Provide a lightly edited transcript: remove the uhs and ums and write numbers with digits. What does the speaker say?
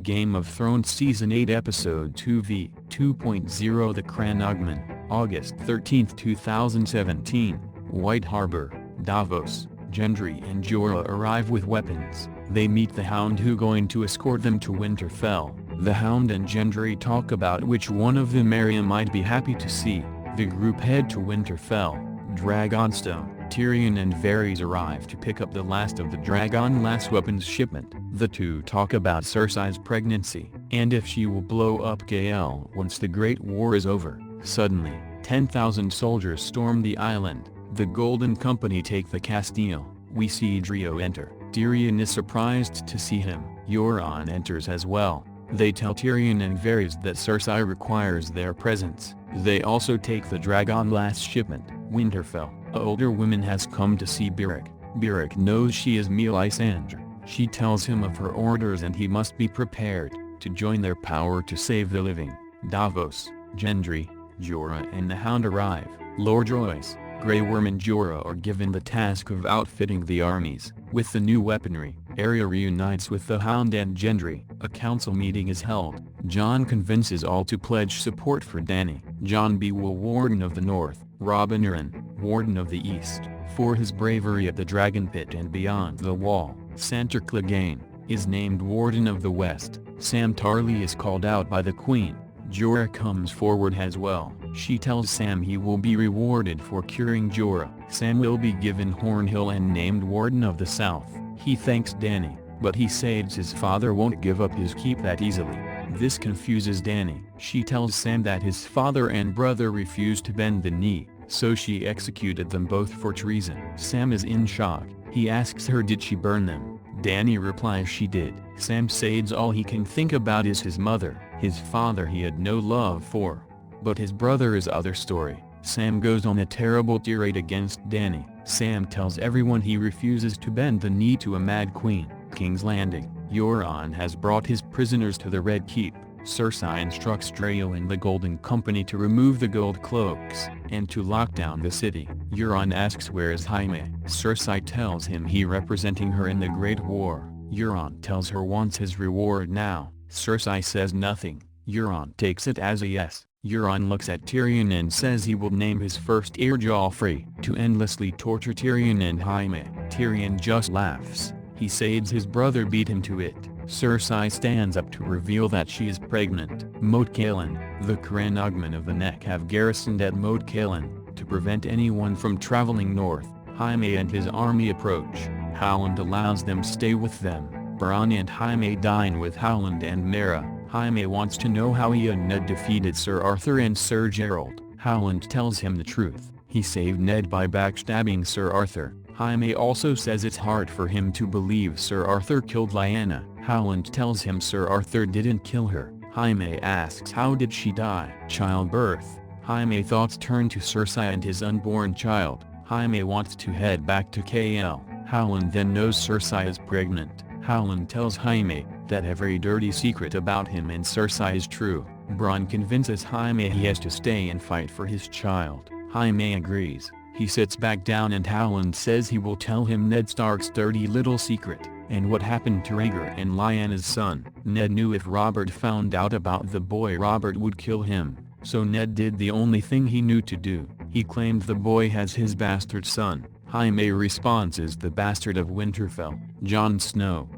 Game of Thrones Season 8 Episode 2v 2.0 The Crannogman, August 13, 2017, White Harbor, Davos. Gendry and Jorah arrive with weapons. They meet the Hound, who going to escort them to Winterfell. The Hound and Gendry talk about which one of them Arya might be happy to see. The group head to Winterfell. Dragonstone. Tyrion and Varys arrive to pick up the last of the Dragonlance weapons shipment. The two talk about Cersei's pregnancy, and if she will blow up Gale once the Great War is over. Suddenly, 10,000 soldiers storm the island. The Golden Company take the Castile. We see Drio enter. Tyrion is surprised to see him. Euron enters as well. They tell Tyrion and Varys that Cersei requires their presence. They also take the Dragonlance shipment. Winterfell. A older woman has come to see Beric. Beric knows she is Melisandre. She tells him of her orders and he must be prepared to join their power to save the living. Davos. Gendry, Jorah and the Hound arrive. Lord Royce, Grey Worm and Jorah are given the task of outfitting the armies with the new weaponry. Arya reunites with the Hound and Gendry. A council meeting is held. Jon convinces all to pledge support for Dany. Jon Bewill, Warden of the North. Robin Arryn, Warden of the East, for his bravery at the Dragon Pit and beyond the Wall. Sandor Clegane is named Warden of the West. Sam Tarly is called out by the Queen. Jorah comes forward as well. She tells Sam he will be rewarded for curing Jorah. Sam will be given Hornhill and named Warden of the South. He thanks Dany, but he says his father won't give up his keep that easily. This confuses Dany. She tells Sam that his father and brother refused to bend the knee, so she executed them both for treason. Sam is in shock. He asks her, did she burn them? Dany replies she did. Sam says all he can think about is his mother. His father he had no love for, but his brother is other story. Sam goes on a terrible tirade against Dany. Sam tells everyone he refuses to bend the knee to a mad queen. King's Landing. Euron has brought his prisoners to the Red Keep. Cersei instructs Drayo and the Golden Company to remove the gold cloaks and to lock down the city. Euron asks where is Jaime. Cersei tells him he representing her in the Great War. Euron tells her wants his reward now. Cersei says nothing. Euron takes it as a yes. Euron looks at Tyrion and says he will name his first heir Joffrey to endlessly torture Tyrion and Jaime. Tyrion just laughs. He says his brother beat him to it. Cersei stands up to reveal that she is pregnant. Moat Cailin. The Crannogmen of the Neck have garrisoned at Moat Cailin to prevent anyone from traveling north. Jaime and his army approach. Howland allows them stay with them. Bronn and Jaime dine with Howland and Mera. Jaime wants to know how he and Ned defeated Sir Arthur and Sir Gerald. Howland tells him the truth. He saved Ned by backstabbing Sir Arthur. Jaime also says it's hard for him to believe Sir Arthur killed Lyanna. Howland tells him Sir Arthur didn't kill her. Jaime asks how did she die? Childbirth. Jaime thoughts turn to Cersei and his unborn child. Jaime wants to head back to KL. Howland then knows Cersei is pregnant. Howland tells Jaime that every dirty secret about him and Cersei is true. Bronn convinces Jaime he has to stay and fight for his child. Jaime agrees. He sits back down and Howland says he will tell him Ned Stark's dirty little secret, and what happened to Rhaegar and Lyanna's son. Ned knew if Robert found out about the boy Robert would kill him, so Ned did the only thing he knew to do. He claimed the boy has his bastard son. Jaime responds is the bastard of Winterfell. Jon Snow.